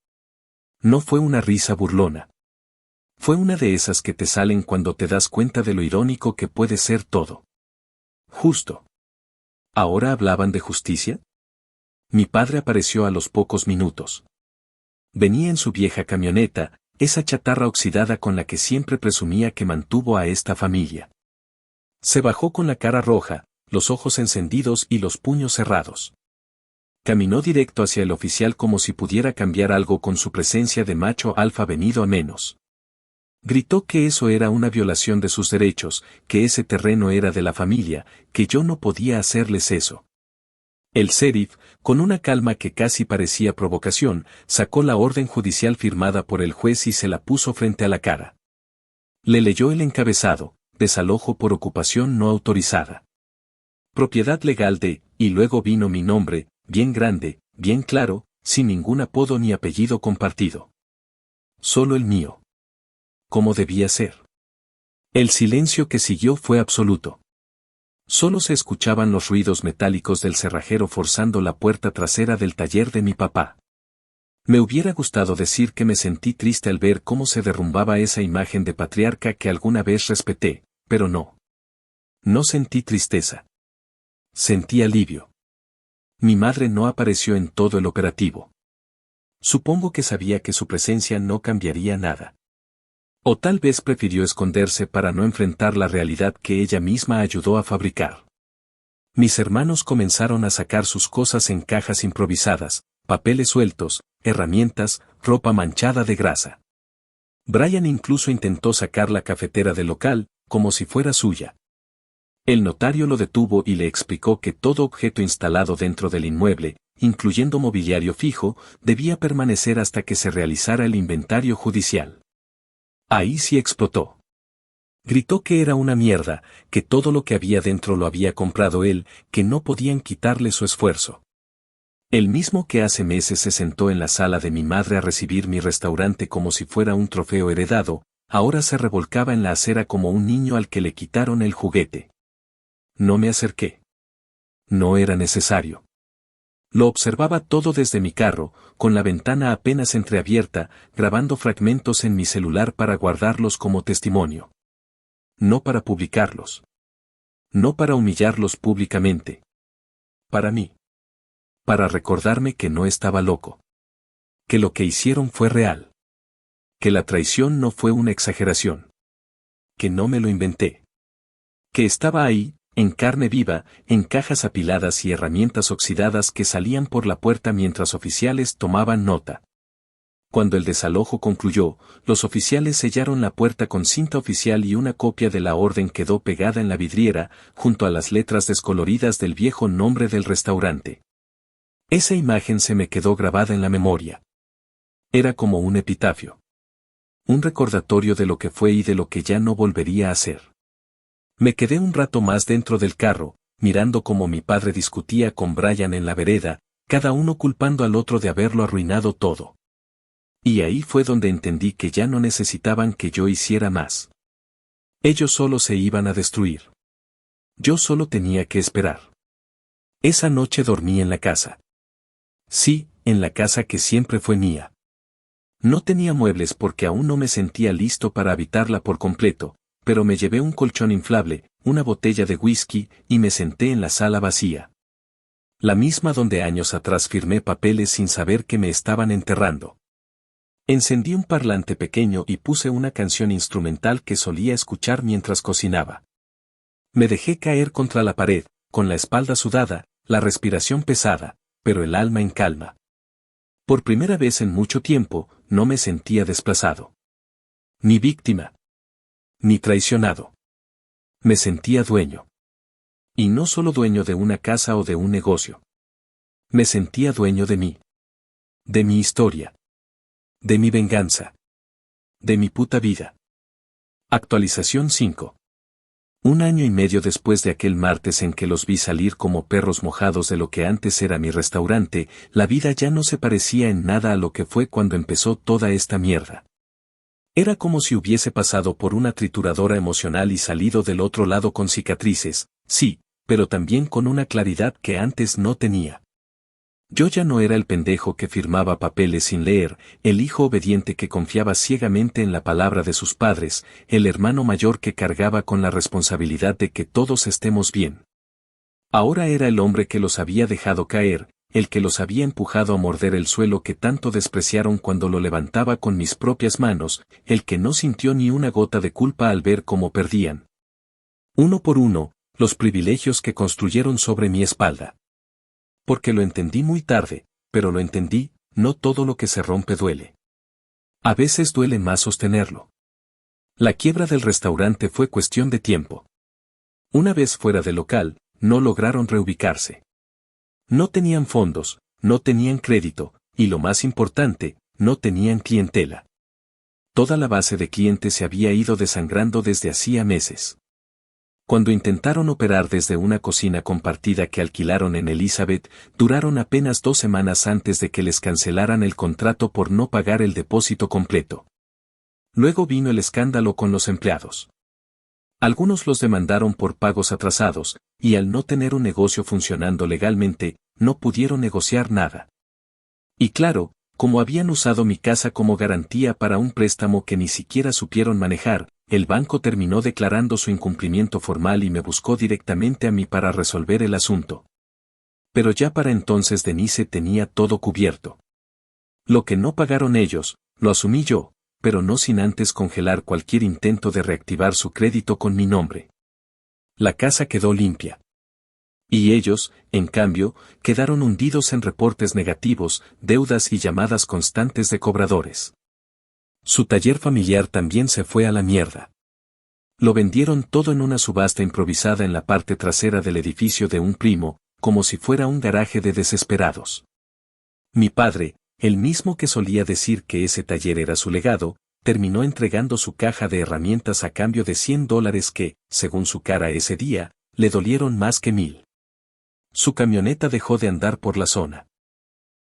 No fue una risa burlona. Fue una de esas que te salen cuando te das cuenta de lo irónico que puede ser todo. Justo. ¿Ahora hablaban de justicia? Mi padre apareció a los pocos minutos. Venía en su vieja camioneta, esa chatarra oxidada con la que siempre presumía que mantuvo a esta familia. Se bajó con la cara roja, los ojos encendidos y los puños cerrados. Caminó directo hacia el oficial como si pudiera cambiar algo con su presencia de macho alfa venido a menos. Gritó que eso era una violación de sus derechos, que ese terreno era de la familia, que yo no podía hacerles eso. El sheriff, con una calma que casi parecía provocación, sacó la orden judicial firmada por el juez y se la puso frente a la cara. Le leyó el encabezado, desalojo por ocupación no autorizada. Propiedad legal de, y luego vino mi nombre, bien grande, bien claro, sin ningún apodo ni apellido compartido. Solo el mío. ¿Cómo debía ser? El silencio que siguió fue absoluto. Solo se escuchaban los ruidos metálicos del cerrajero forzando la puerta trasera del taller de mi papá. Me hubiera gustado decir que me sentí triste al ver cómo se derrumbaba esa imagen de patriarca que alguna vez respeté, pero no. No sentí tristeza. Sentí alivio. Mi madre no apareció en todo el operativo. Supongo que sabía que su presencia no cambiaría nada. O tal vez prefirió esconderse para no enfrentar la realidad que ella misma ayudó a fabricar. Mis hermanos comenzaron a sacar sus cosas en cajas improvisadas, papeles sueltos, herramientas, ropa manchada de grasa. Brian incluso intentó sacar la cafetera del local, como si fuera suya. El notario lo detuvo y le explicó que todo objeto instalado dentro del inmueble, incluyendo mobiliario fijo, debía permanecer hasta que se realizara el inventario judicial. Ahí sí explotó. Gritó que era una mierda, que todo lo que había dentro lo había comprado él, que no podían quitarle su esfuerzo. El mismo que hace meses se sentó en la sala de mi madre a recibir mi restaurante como si fuera un trofeo heredado, ahora se revolcaba en la acera como un niño al que le quitaron el juguete. No me acerqué. No era necesario. Lo observaba todo desde mi carro, con la ventana apenas entreabierta, grabando fragmentos en mi celular para guardarlos como testimonio. No para publicarlos. No para humillarlos públicamente. Para mí. Para recordarme que no estaba loco. Que lo que hicieron fue real. Que la traición no fue una exageración. Que no me lo inventé. Que estaba ahí, en carne viva, en cajas apiladas y herramientas oxidadas que salían por la puerta mientras oficiales tomaban nota. Cuando el desalojo concluyó, los oficiales sellaron la puerta con cinta oficial y una copia de la orden quedó pegada en la vidriera, junto a las letras descoloridas del viejo nombre del restaurante. Esa imagen se me quedó grabada en la memoria. Era como un epitafio. Un recordatorio de lo que fue y de lo que ya no volvería a ser. Me quedé un rato más dentro del carro, mirando cómo mi padre discutía con Brian en la vereda, cada uno culpando al otro de haberlo arruinado todo. Y ahí fue donde entendí que ya no necesitaban que yo hiciera más. Ellos solo se iban a destruir. Yo solo tenía que esperar. Esa noche dormí en la casa. Sí, en la casa que siempre fue mía. No tenía muebles porque aún no me sentía listo para habitarla por completo, pero me llevé un colchón inflable, una botella de whisky, y me senté en la sala vacía. La misma donde años atrás firmé papeles sin saber que me estaban enterrando. Encendí un parlante pequeño y puse una canción instrumental que solía escuchar mientras cocinaba. Me dejé caer contra la pared, con la espalda sudada, la respiración pesada, pero el alma en calma. Por primera vez en mucho tiempo, no me sentía desplazado. Ni víctima. Ni traicionado. Me sentía dueño. Y no solo dueño de una casa o de un negocio. Me sentía dueño de mí. De mi historia. De mi venganza. De mi puta vida. Actualización 5. 1 año y medio después de aquel martes en que los vi salir como perros mojados de lo que antes era mi restaurante, la vida ya no se parecía en nada a lo que fue cuando empezó toda esta mierda. Era como si hubiese pasado por una trituradora emocional y salido del otro lado con cicatrices, sí, pero también con una claridad que antes no tenía. Yo ya no era el pendejo que firmaba papeles sin leer, el hijo obediente que confiaba ciegamente en la palabra de sus padres, el hermano mayor que cargaba con la responsabilidad de que todos estemos bien. Ahora era el hombre que los había dejado caer, el que los había empujado a morder el suelo que tanto despreciaron cuando lo levantaba con mis propias manos, el que no sintió ni una gota de culpa al ver cómo perdían. Uno por uno, los privilegios que construyeron sobre mi espalda. Porque lo entendí muy tarde, pero lo entendí, no todo lo que se rompe duele. A veces duele más sostenerlo. La quiebra del restaurante fue cuestión de tiempo. Una vez fuera del local, no lograron reubicarse. No tenían fondos, no tenían crédito, y lo más importante, no tenían clientela. Toda la base de clientes se había ido desangrando desde hacía meses. Cuando intentaron operar desde una cocina compartida que alquilaron en Elizabeth, duraron apenas 2 semanas antes de que les cancelaran el contrato por no pagar el depósito completo. Luego vino el escándalo con los empleados. Algunos los demandaron por pagos atrasados, y al no tener un negocio funcionando legalmente, no pudieron negociar nada. Y claro, como habían usado mi casa como garantía para un préstamo que ni siquiera supieron manejar, el banco terminó declarando su incumplimiento formal y me buscó directamente a mí para resolver el asunto. Pero ya para entonces Denise tenía todo cubierto. Lo que no pagaron ellos, lo asumí yo, pero no sin antes congelar cualquier intento de reactivar su crédito con mi nombre. La casa quedó limpia. Y ellos, en cambio, quedaron hundidos en reportes negativos, deudas y llamadas constantes de cobradores. Su taller familiar también se fue a la mierda. Lo vendieron todo en una subasta improvisada en la parte trasera del edificio de un primo, como si fuera un garaje de desesperados. Mi padre, el mismo que solía decir que ese taller era su legado, terminó entregando su caja de herramientas a cambio de $100 que, según su cara ese día, le dolieron más que 1000. Su camioneta dejó de andar por la zona.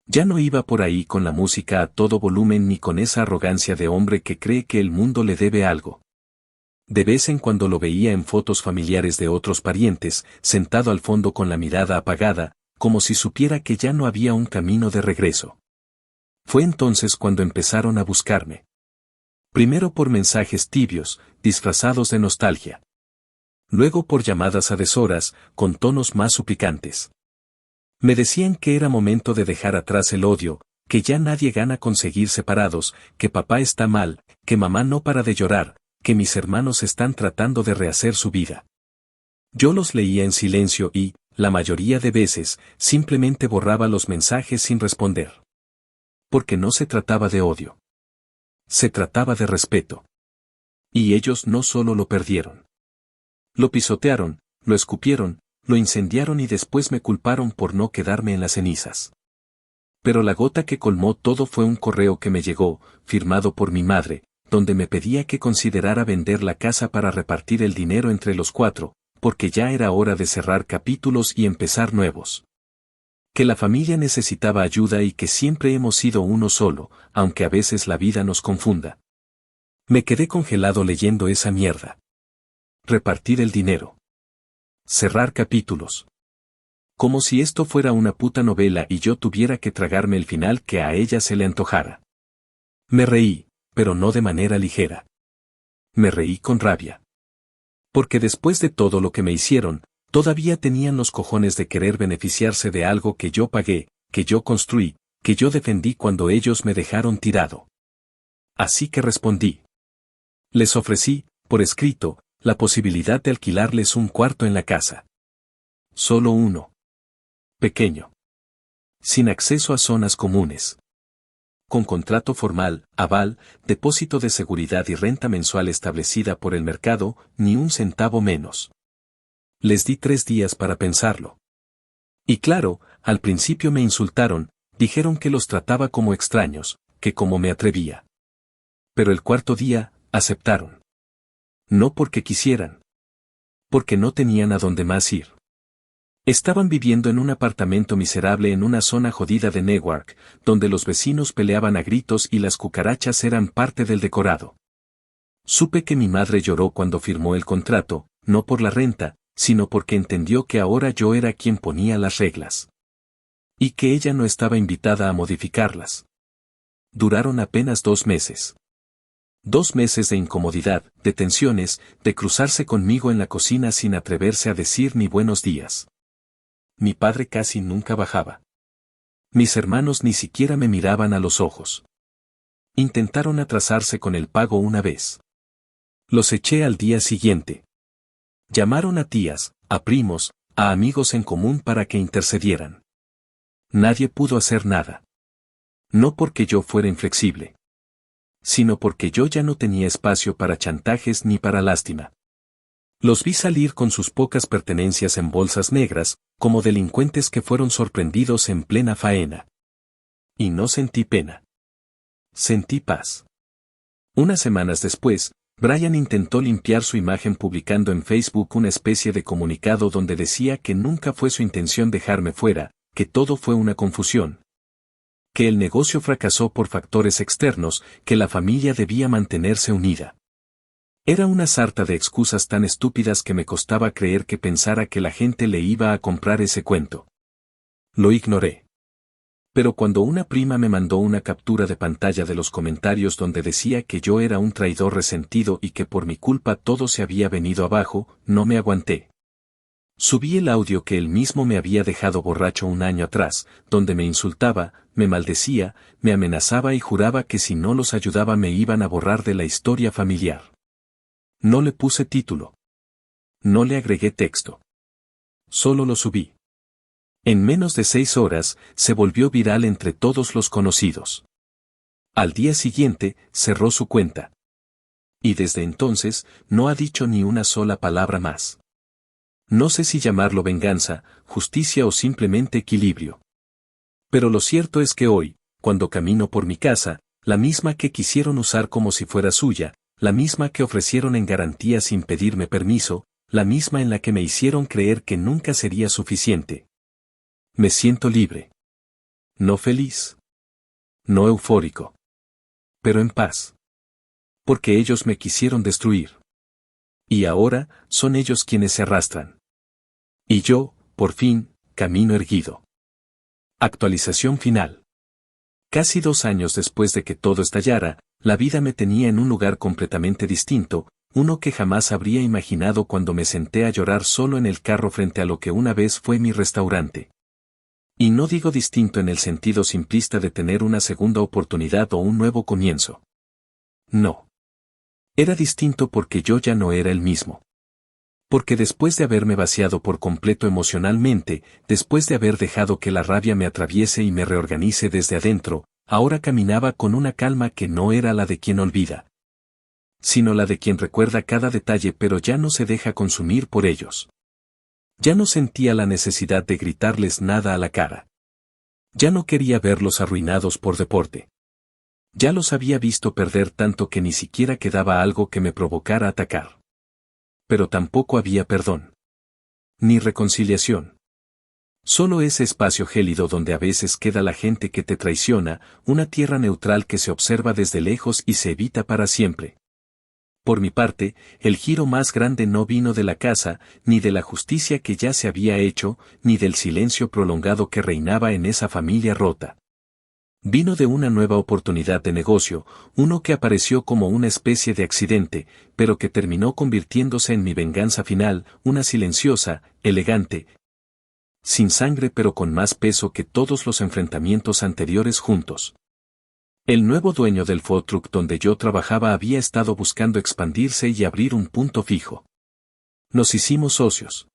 Ya no iba por ahí con la música a todo volumen ni con esa arrogancia de hombre que cree que el mundo le debe algo. De vez en cuando lo veía en fotos familiares de otros parientes, sentado al fondo con la mirada apagada, como si supiera que ya no había un camino de regreso. Fue entonces cuando empezaron a buscarme. Primero por mensajes tibios, disfrazados de nostalgia. Luego por llamadas a deshoras, con tonos más suplicantes. Me decían que era momento de dejar atrás el odio, que ya nadie gana con seguir separados, que papá está mal, que mamá no para de llorar, que mis hermanos están tratando de rehacer su vida. Yo los leía en silencio y, la mayoría de veces, simplemente borraba los mensajes sin responder. Porque no se trataba de odio. Se trataba de respeto. Y ellos no solo lo perdieron. Lo pisotearon, lo escupieron, lo incendiaron y después me culparon por no quedarme en las cenizas. Pero la gota que colmó todo fue un correo que me llegó, firmado por mi madre, donde me pedía que considerara vender la casa para repartir el dinero entre los 4, porque ya era hora de cerrar capítulos y empezar nuevos. Que la familia necesitaba ayuda y que siempre hemos sido uno solo, aunque a veces la vida nos confunda. Me quedé congelado leyendo esa mierda. Repartir el dinero. Cerrar capítulos. Como si esto fuera una puta novela y yo tuviera que tragarme el final que a ella se le antojara. Me reí, pero no de manera ligera. Me reí con rabia. Porque después de todo lo que me hicieron, todavía tenían los cojones de querer beneficiarse de algo que yo pagué, que yo construí, que yo defendí cuando ellos me dejaron tirado. Así que respondí. Les ofrecí, por escrito, la posibilidad de alquilarles un cuarto en la casa. Solo uno. Pequeño. Sin acceso a zonas comunes. Con contrato formal, aval, depósito de seguridad y renta mensual establecida por el mercado, ni un centavo menos. Les di 3 días para pensarlo. Y claro, al principio me insultaron, dijeron que los trataba como extraños, que como me atrevía. Pero el 4.º día, aceptaron. No porque quisieran. Porque no tenían a dónde más ir. Estaban viviendo en un apartamento miserable en una zona jodida de Newark, donde los vecinos peleaban a gritos y las cucarachas eran parte del decorado. Supe que mi madre lloró cuando firmó el contrato, no por la renta, sino porque entendió que ahora yo era quien ponía las reglas. Y que ella no estaba invitada a modificarlas. Duraron apenas 2 meses. 2 meses de incomodidad, de tensiones, de cruzarse conmigo en la cocina sin atreverse a decir ni buenos días. Mi padre casi nunca bajaba. Mis hermanos ni siquiera me miraban a los ojos. Intentaron atrasarse con el pago una vez. Los eché al día siguiente. Llamaron a tías, a primos, a amigos en común para que intercedieran. Nadie pudo hacer nada. No porque yo fuera inflexible, sino porque yo ya no tenía espacio para chantajes ni para lástima. Los vi salir con sus pocas pertenencias en bolsas negras, como delincuentes que fueron sorprendidos en plena faena. Y no sentí pena. Sentí paz. Unas semanas después, Brian intentó limpiar su imagen publicando en Facebook una especie de comunicado donde decía que nunca fue su intención dejarme fuera, que todo fue una confusión. Que el negocio fracasó por factores externos, que la familia debía mantenerse unida. Era una sarta de excusas tan estúpidas que me costaba creer que pensara que la gente le iba a comprar ese cuento. Lo ignoré. Pero cuando una prima me mandó una captura de pantalla de los comentarios donde decía que yo era un traidor resentido y que por mi culpa todo se había venido abajo, no me aguanté. Subí el audio que él mismo me había dejado borracho un año atrás, donde me insultaba, me maldecía, me amenazaba y juraba que si no los ayudaba me iban a borrar de la historia familiar. No le puse título. No le agregué texto. Solo lo subí. En menos de 6 horas, se volvió viral entre todos los conocidos. Al día siguiente, cerró su cuenta. Y desde entonces, no ha dicho ni una sola palabra más. No sé si llamarlo venganza, justicia o simplemente equilibrio. Pero lo cierto es que hoy, cuando camino por mi casa, la misma que quisieron usar como si fuera suya, la misma que ofrecieron en garantía sin pedirme permiso, la misma en la que me hicieron creer que nunca sería suficiente. Me siento libre. No feliz. No eufórico. Pero en paz. Porque ellos me quisieron destruir. Y ahora, son ellos quienes se arrastran. Y yo, por fin, camino erguido. Actualización final. Casi 2 años después de que todo estallara, la vida me tenía en un lugar completamente distinto, uno que jamás habría imaginado cuando me senté a llorar solo en el carro frente a lo que una vez fue mi restaurante. Y no digo distinto en el sentido simplista de tener una segunda oportunidad o un nuevo comienzo. No. Era distinto porque yo ya no era el mismo. Porque después de haberme vaciado por completo emocionalmente, después de haber dejado que la rabia me atraviese y me reorganice desde adentro, ahora caminaba con una calma que no era la de quien olvida, sino la de quien recuerda cada detalle pero ya no se deja consumir por ellos. Ya no sentía la necesidad de gritarles nada a la cara. Ya no quería verlos arruinados por deporte. Ya los había visto perder tanto que ni siquiera quedaba algo que me provocara atacar. Pero tampoco había perdón. Ni reconciliación. Solo ese espacio gélido donde a veces queda la gente que te traiciona, una tierra neutral que se observa desde lejos y se evita para siempre. Por mi parte, el giro más grande no vino de la casa, ni de la justicia que ya se había hecho, ni del silencio prolongado que reinaba en esa familia rota. Vino de una nueva oportunidad de negocio, uno que apareció como una especie de accidente, pero que terminó convirtiéndose en mi venganza final, una silenciosa, elegante, sin sangre pero con más peso que todos los enfrentamientos anteriores juntos. El nuevo dueño del food truck donde yo trabajaba había estado buscando expandirse y abrir un punto fijo. Nos hicimos socios.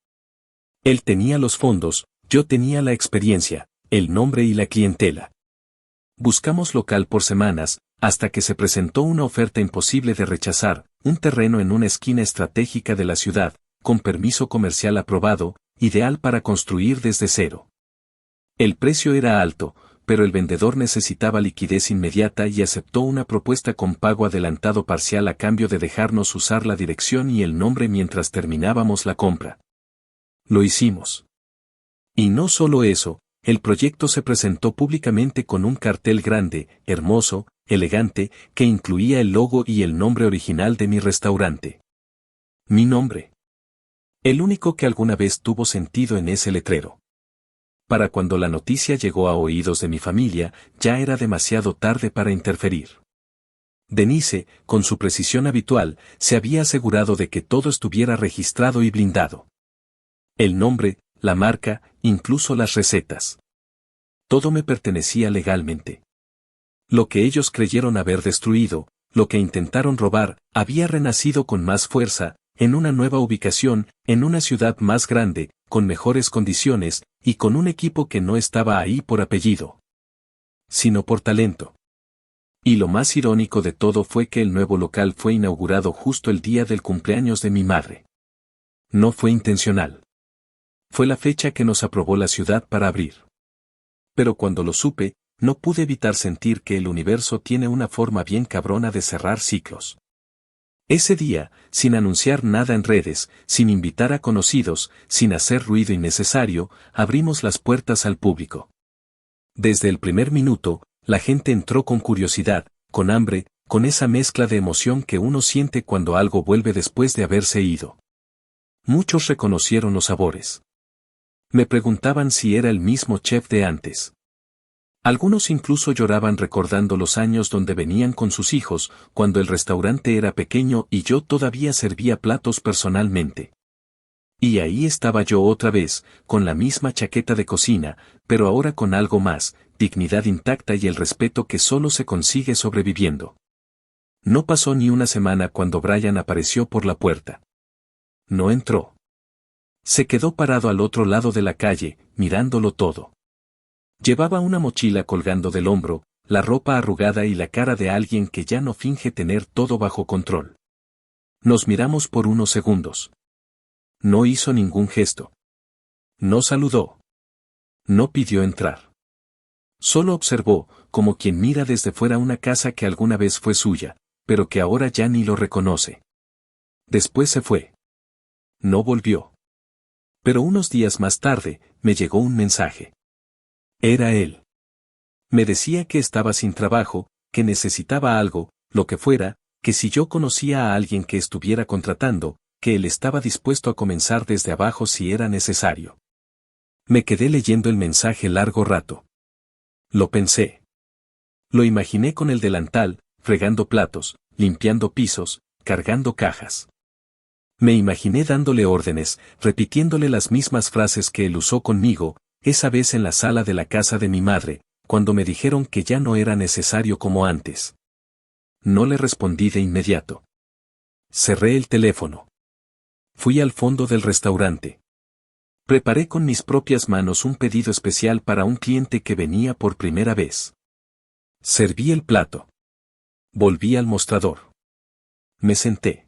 Él tenía los fondos, yo tenía la experiencia, el nombre y la clientela. Buscamos local por semanas, hasta que se presentó una oferta imposible de rechazar, un terreno en una esquina estratégica de la ciudad, con permiso comercial aprobado, ideal para construir desde cero. El precio era alto, pero el vendedor necesitaba liquidez inmediata y aceptó una propuesta con pago adelantado parcial a cambio de dejarnos usar la dirección y el nombre mientras terminábamos la compra. Lo hicimos. Y no solo eso, el proyecto se presentó públicamente con un cartel grande, hermoso, elegante, que incluía el logo y el nombre original de mi restaurante. Mi nombre. El único que alguna vez tuvo sentido en ese letrero. Para cuando la noticia llegó a oídos de mi familia, ya era demasiado tarde para interferir. Denise, con su precisión habitual, se había asegurado de que todo estuviera registrado y blindado. El nombre, la marca, incluso las recetas. Todo me pertenecía legalmente. Lo que ellos creyeron haber destruido, lo que intentaron robar, había renacido con más fuerza, en una nueva ubicación, en una ciudad más grande, con mejores condiciones, y con un equipo que no estaba ahí por apellido, sino por talento. Y lo más irónico de todo fue que el nuevo local fue inaugurado justo el día del cumpleaños de mi madre. No fue intencional. Fue la fecha que nos aprobó la ciudad para abrir. Pero cuando lo supe, no pude evitar sentir que el universo tiene una forma bien cabrona de cerrar ciclos. Ese día, sin anunciar nada en redes, sin invitar a conocidos, sin hacer ruido innecesario, abrimos las puertas al público. Desde el primer minuto, la gente entró con curiosidad, con hambre, con esa mezcla de emoción que uno siente cuando algo vuelve después de haberse ido. Muchos reconocieron los sabores. Me preguntaban si era el mismo chef de antes. Algunos incluso lloraban recordando los años donde venían con sus hijos, cuando el restaurante era pequeño y yo todavía servía platos personalmente. Y ahí estaba yo otra vez, con la misma chaqueta de cocina, pero ahora con algo más, dignidad intacta y el respeto que solo se consigue sobreviviendo. No pasó ni una semana cuando Brian apareció por la puerta. No entró. Se quedó parado al otro lado de la calle, mirándolo todo. Llevaba una mochila colgando del hombro, la ropa arrugada y la cara de alguien que ya no finge tener todo bajo control. Nos miramos por unos segundos. No hizo ningún gesto. No saludó. No pidió entrar. Solo observó, como quien mira desde fuera una casa que alguna vez fue suya, pero que ahora ya ni lo reconoce. Después se fue. No volvió. Pero unos días más tarde, me llegó un mensaje. Era él. Me decía que estaba sin trabajo, que necesitaba algo, lo que fuera, que si yo conocía a alguien que estuviera contratando, que él estaba dispuesto a comenzar desde abajo si era necesario. Me quedé leyendo el mensaje largo rato. Lo pensé. Lo imaginé con el delantal, fregando platos, limpiando pisos, cargando cajas. Me imaginé dándole órdenes, repitiéndole las mismas frases que él usó conmigo, esa vez en la sala de la casa de mi madre, cuando me dijeron que ya no era necesario como antes. No le respondí de inmediato. Cerré el teléfono. Fui al fondo del restaurante. Preparé con mis propias manos un pedido especial para un cliente que venía por primera vez. Serví el plato. Volví al mostrador. Me senté.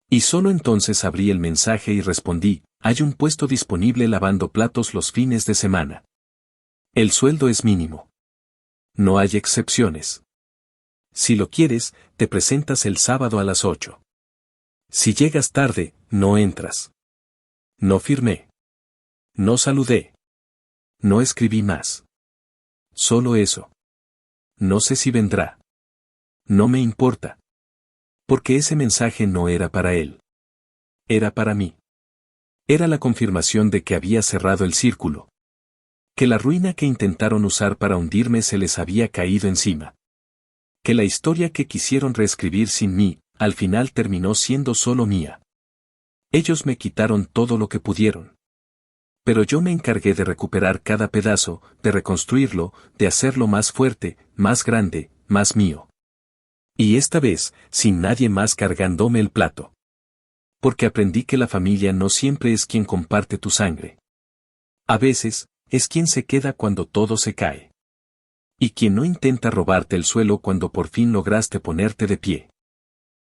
Y solo entonces abrí el mensaje y respondí, hay un puesto disponible lavando platos los fines de semana. El sueldo es mínimo. No hay excepciones. Si lo quieres, te presentas el sábado a las 8. Si llegas tarde, no entras. No firmé. No saludé. No escribí más. Solo eso. No sé si vendrá. No me importa. Porque ese mensaje no era para él. Era para mí. Era la confirmación de que había cerrado el círculo. Que la ruina que intentaron usar para hundirme se les había caído encima. Que la historia que quisieron reescribir sin mí, al final terminó siendo solo mía. Ellos me quitaron todo lo que pudieron. Pero yo me encargué de recuperar cada pedazo, de reconstruirlo, de hacerlo más fuerte, más grande, más mío. Y esta vez, sin nadie más cargándome el plato. Porque aprendí que la familia no siempre es quien comparte tu sangre. A veces, es quien se queda cuando todo se cae. Y quien no intenta robarte el suelo cuando por fin lograste ponerte de pie.